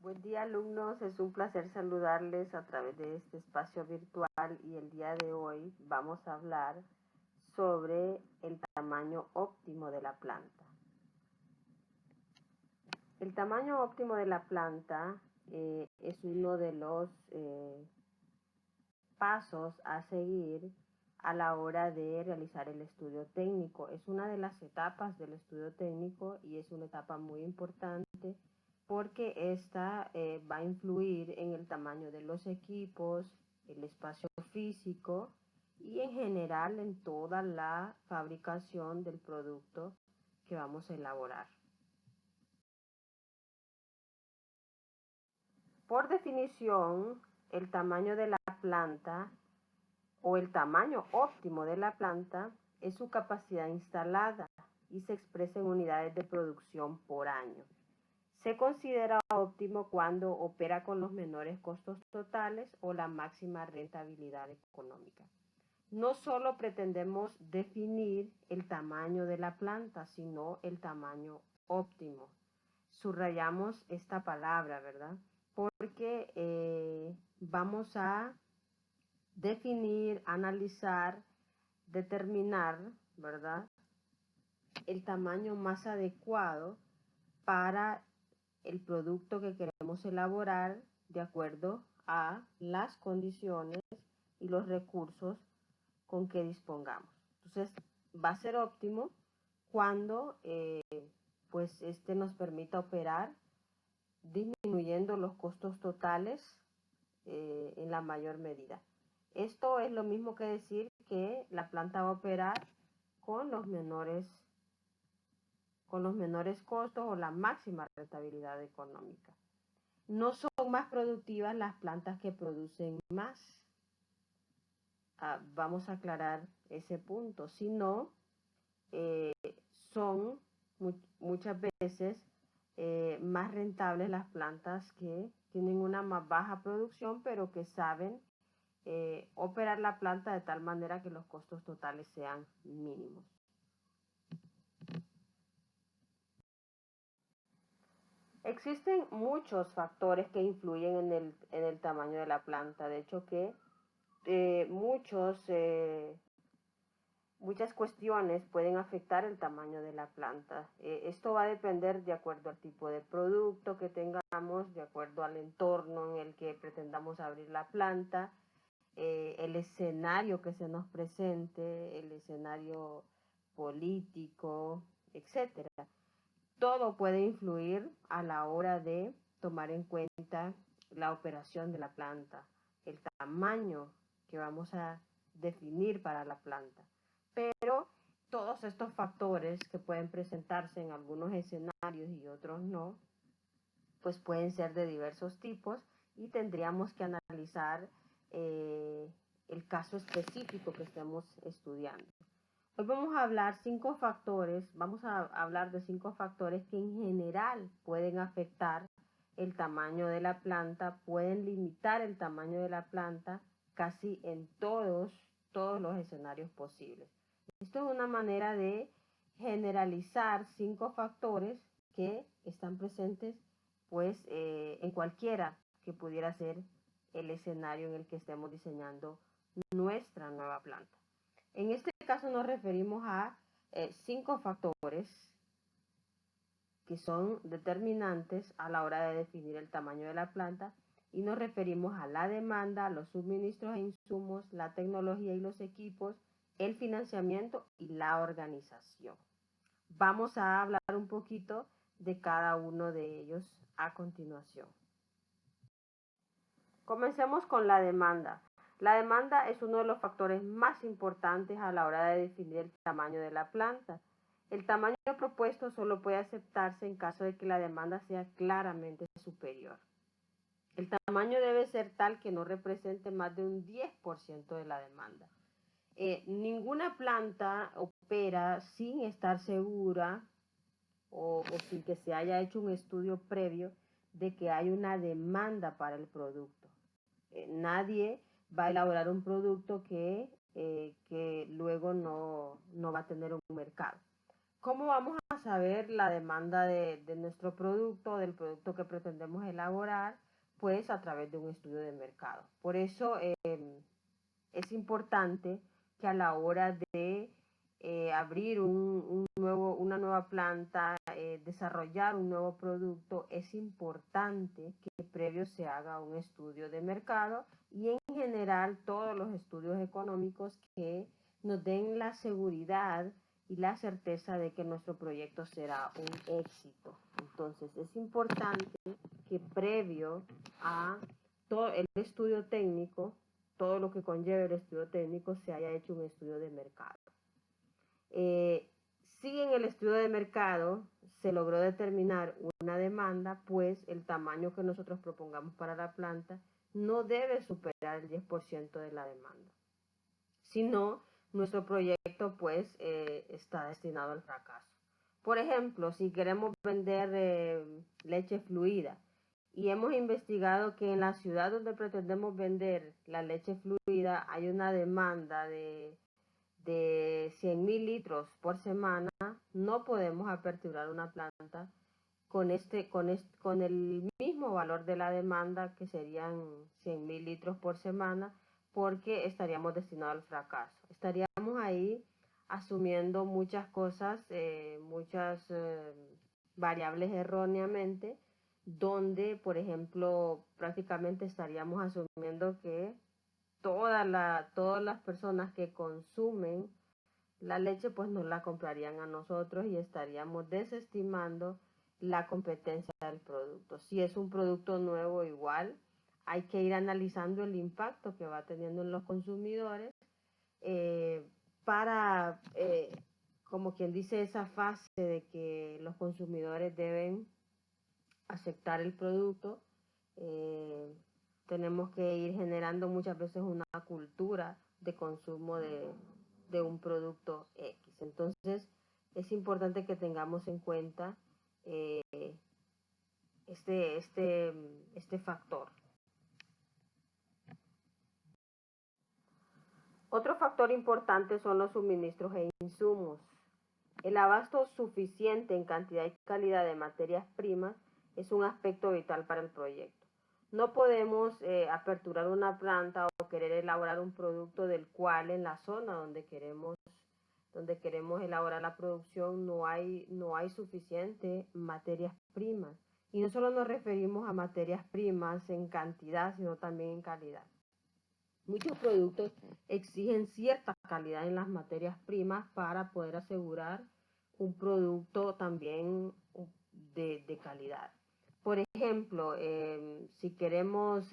Buen día, alumnos, es un placer saludarles a través de este espacio virtual y el día de hoy vamos a hablar sobre el tamaño óptimo de la planta. El tamaño óptimo de la planta es uno de los pasos a seguir a la hora de realizar el estudio técnico. Es una de las etapas del estudio técnico y es una etapa muy importante porque esta va a influir en el tamaño de los equipos, el espacio físico y en general en toda la fabricación del producto que vamos a elaborar. Por definición, el tamaño de la planta o el tamaño óptimo de la planta es su capacidad instalada y se expresa en unidades de producción por año. Se considera óptimo cuando opera con los menores costos totales o la máxima rentabilidad económica. No solo pretendemos definir el tamaño de la planta, sino el tamaño óptimo. Subrayamos esta palabra, ¿verdad? Porque vamos a definir, analizar, determinar, ¿verdad?, el tamaño más adecuado para el producto que queremos elaborar de acuerdo a las condiciones y los recursos con que dispongamos. Entonces, va a ser óptimo cuando pues este nos permita operar disminuyendo los costos totales en la mayor medida. Esto es lo mismo que decir que la planta va a operar con los menores costos o la máxima rentabilidad económica. No son más productivas las plantas que producen más. Vamos a aclarar ese punto, sino son muchas veces más rentables las plantas que tienen una más baja producción, pero que saben operar la planta de tal manera que los costos totales sean mínimos. Existen muchos factores que influyen en el tamaño de la planta. De hecho que muchas cuestiones pueden afectar el tamaño de la planta. Esto va a depender de acuerdo al tipo de producto que tengamos, de acuerdo al entorno en el que pretendamos abrir la planta, el escenario que se nos presente, el escenario político, etcétera. Todo puede influir a la hora de tomar en cuenta la operación de la planta, el tamaño que vamos a definir para la planta. Pero todos estos factores que pueden presentarse en algunos escenarios y otros no, pues pueden ser de diversos tipos y tendríamos que analizar el caso específico que estemos estudiando. Hoy vamos a hablar de 5 factores que en general pueden afectar el tamaño de la planta, pueden limitar el tamaño de la planta casi en todos los escenarios posibles. Esto es una manera de generalizar 5 factores que están presentes pues en cualquiera que pudiera ser el escenario en el que estemos diseñando nuestra nueva planta. En este caso nos referimos a 5 factores que son determinantes a la hora de definir el tamaño de la planta y nos referimos a la demanda, los suministros e insumos, la tecnología y los equipos, el financiamiento y la organización. Vamos a hablar un poquito de cada uno de ellos a continuación. Comencemos con la demanda. La demanda es uno de los factores más importantes a la hora de definir el tamaño de la planta. El tamaño propuesto solo puede aceptarse en caso de que la demanda sea claramente superior. El tamaño debe ser tal que no represente más de un 10% de la demanda. Ninguna planta opera sin estar segura o sin que se haya hecho un estudio previo de que hay una demanda para el producto. Nadie va a elaborar un producto que luego no va a tener un mercado. ¿Cómo vamos a saber la demanda de nuestro producto, del producto que pretendemos elaborar, pues a través de un estudio de mercado. Por eso es importante que a la hora de abrir una nueva planta, desarrollar un nuevo producto, es importante que previo se haga un estudio de mercado y en general todos los estudios económicos que nos den la seguridad y la certeza de que nuestro proyecto será un éxito. Entonces es importante que previo a todo el estudio técnico, todo lo que conlleve el estudio técnico, se haya hecho un estudio de mercado. Si en el estudio de mercado se logró determinar una demanda, pues el tamaño que nosotros propongamos para la planta no debe superar el 10% de la demanda. Si no, nuestro proyecto pues está destinado al fracaso. Por ejemplo, si queremos vender leche fluida y hemos investigado que en la ciudad donde pretendemos vender la leche fluida hay una demanda de 100.000 litros por semana, no podemos aperturar una planta con el mismo valor de la demanda, que serían 100.000 litros por semana, porque estaríamos destinados al fracaso. Estaríamos ahí asumiendo muchas cosas, muchas variables erróneamente, donde, por ejemplo, prácticamente estaríamos asumiendo que todas las personas que consumen la leche pues nos la comprarían a nosotros y estaríamos desestimando la competencia del producto. Si es un producto nuevo, igual hay que ir analizando el impacto que va teniendo en los consumidores para, como quien dice, esa fase de que los consumidores deben aceptar el producto. Tenemos que ir generando muchas veces una cultura de consumo de un producto X. Entonces, es importante que tengamos en cuenta este factor. Otro factor importante son los suministros e insumos. El abasto suficiente en cantidad y calidad de materias primas es un aspecto vital para el proyecto. No podemos aperturar una planta o querer elaborar un producto del cual en la zona donde queremos elaborar la producción no hay suficiente materias primas. Y no solo nos referimos a materias primas en cantidad, sino también en calidad. Muchos productos exigen cierta calidad en las materias primas para poder asegurar un producto también de calidad. Por ejemplo, si queremos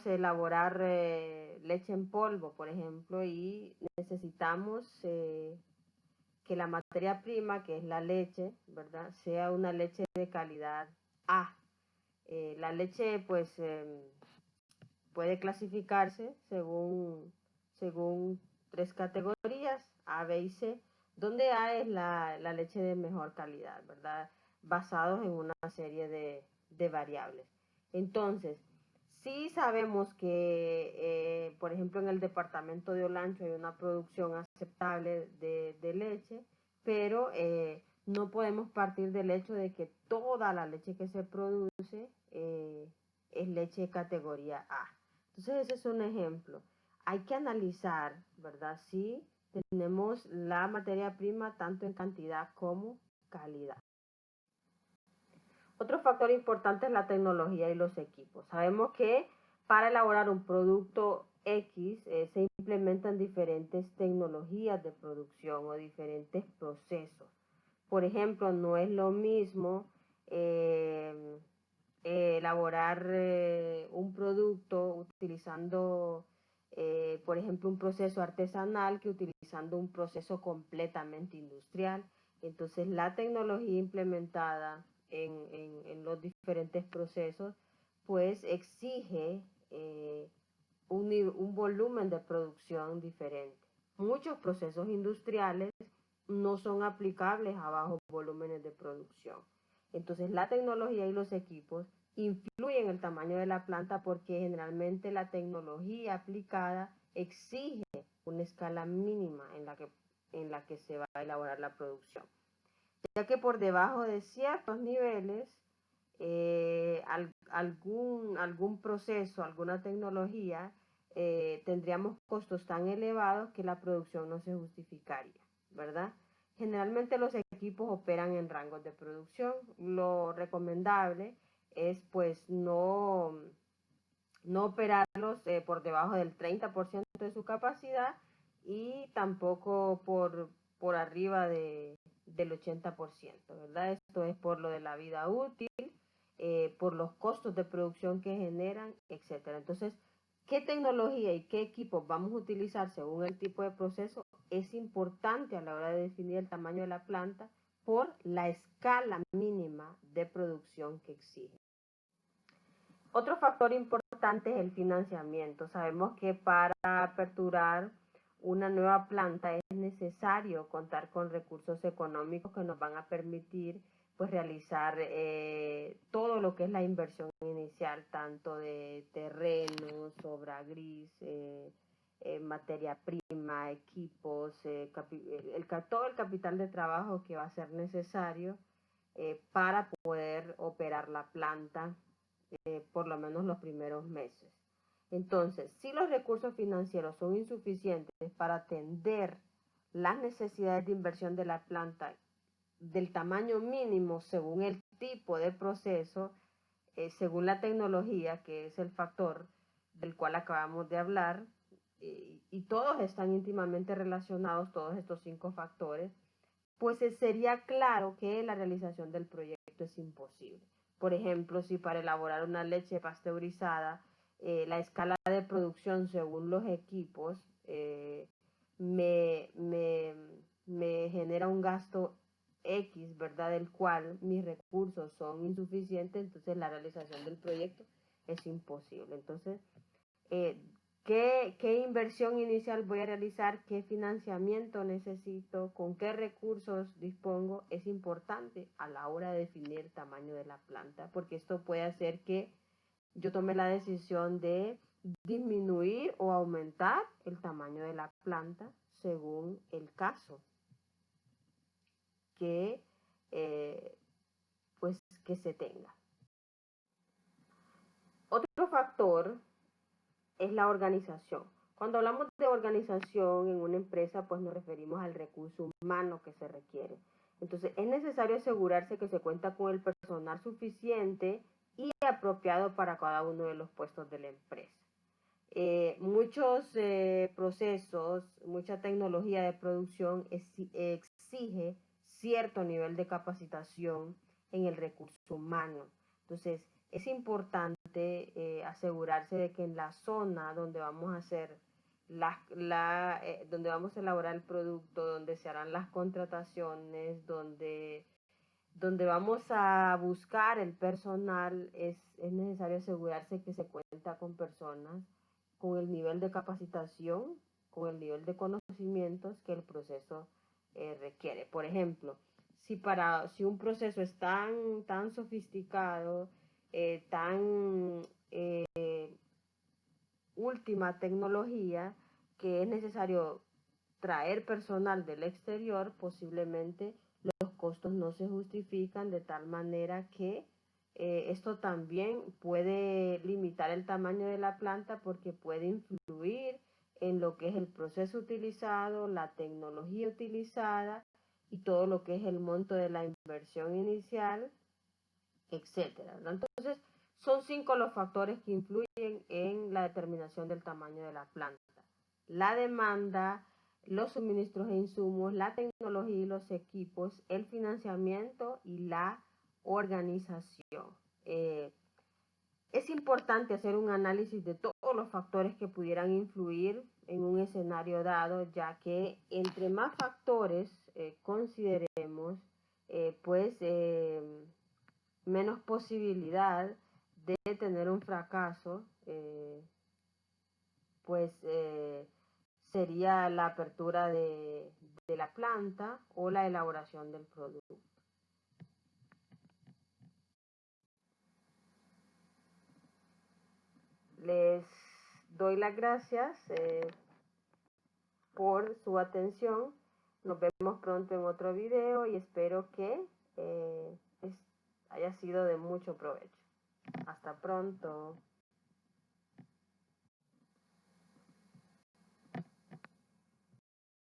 elaborar leche en polvo, por ejemplo, y necesitamos que la materia prima, que es la leche, ¿verdad?, sea una leche de calidad A. La leche, pues, puede clasificarse según 3 categorías, A, B y C, donde A es la leche de mejor calidad, ¿verdad?, basados en una serie de variables. Entonces, sí sabemos que, por ejemplo, en el departamento de Olancho hay una producción aceptable de leche, pero no podemos partir del hecho de que toda la leche que se produce es leche categoría A. Entonces, ese es un ejemplo. Hay que analizar, ¿verdad?, si tenemos la materia prima tanto en cantidad como calidad. Otro factor importante es la tecnología y los equipos. Sabemos que para elaborar un producto X se implementan diferentes tecnologías de producción o diferentes procesos. Por ejemplo, no es lo mismo elaborar un producto utilizando, por ejemplo, un proceso artesanal que utilizando un proceso completamente industrial. Entonces, la tecnología implementada en los diferentes procesos, pues exige un volumen de producción diferente. Muchos procesos industriales no son aplicables a bajos volúmenes de producción. Entonces, la tecnología y los equipos influyen en el tamaño de la planta porque generalmente la tecnología aplicada exige una escala mínima en la que en la que se va a elaborar la producción, ya que por debajo de ciertos niveles algún proceso, alguna tecnología, tendríamos costos tan elevados que la producción no se justificaría, ¿verdad? Generalmente los equipos operan en rangos de producción. Lo recomendable es pues no operarlos por debajo del 30% de su capacidad y tampoco por arriba del 80%, ¿verdad? Esto es por lo de la vida útil, por los costos de producción que generan, etcétera. Entonces, ¿qué tecnología y qué equipos vamos a utilizar según el tipo de proceso? Es importante a la hora de definir el tamaño de la planta por la escala mínima de producción que exige. Otro factor importante es el financiamiento. Sabemos que para aperturar una nueva planta es necesario contar con recursos económicos que nos van a permitir pues realizar todo lo que es la inversión inicial, tanto de terrenos, obra gris, materia prima, equipos, todo el capital de trabajo que va a ser necesario para poder operar la planta por lo menos los primeros meses. Entonces, si los recursos financieros son insuficientes para atender las necesidades de inversión de la planta del tamaño mínimo según el tipo de proceso, según la tecnología, que es el factor del cual acabamos de hablar, y todos están íntimamente relacionados, todos estos 5 factores, pues sería claro que la realización del proyecto es imposible. Por ejemplo, si para elaborar una leche pasteurizada, la escala de producción según los equipos me genera un gasto X, ¿verdad? Del cual mis recursos son insuficientes, entonces la realización del proyecto es imposible. Entonces, ¿qué inversión inicial voy a realizar? ¿Qué financiamiento necesito? ¿Con qué recursos dispongo? Es importante a la hora de definir el tamaño de la planta, porque esto puede hacer que yo tome la decisión de disminuir o aumentar el tamaño de la planta según el caso que, pues, que se tenga. Otro factor es la organización. Cuando hablamos de organización en una empresa, pues nos referimos al recurso humano que se requiere. Entonces, es necesario asegurarse que se cuenta con el personal suficiente y apropiado para cada uno de los puestos de la empresa. Muchos procesos, mucha tecnología de producción exige cierto nivel de capacitación en el recurso humano. Entonces, es importante asegurarse de que en la zona donde vamos a hacer donde vamos a elaborar el producto, donde se harán las contrataciones, donde vamos a buscar el personal, es necesario asegurarse que se cuenta con personas con el nivel de capacitación, con el nivel de conocimientos que el proceso requiere. Por ejemplo, si un proceso es tan sofisticado, tan última tecnología, que es necesario traer personal del exterior, posiblemente los costos no se justifican, de tal manera que esto también puede limitar el tamaño de la planta, porque puede influir en lo que es el proceso utilizado, la tecnología utilizada y todo lo que es el monto de la inversión inicial, etcétera. Entonces, son 5 los factores que influyen en la determinación del tamaño de la planta: la demanda, los suministros e insumos, la tecnología y los equipos, el financiamiento y la organización. Es importante hacer un análisis de todos los factores que pudieran influir en un escenario dado, ya que entre más factores consideremos, pues menos posibilidad de tener un fracaso, pues sería la apertura de la planta o la elaboración del producto. Les doy las gracias por su atención. Nos vemos pronto en otro video y espero que haya sido de mucho provecho. Hasta pronto.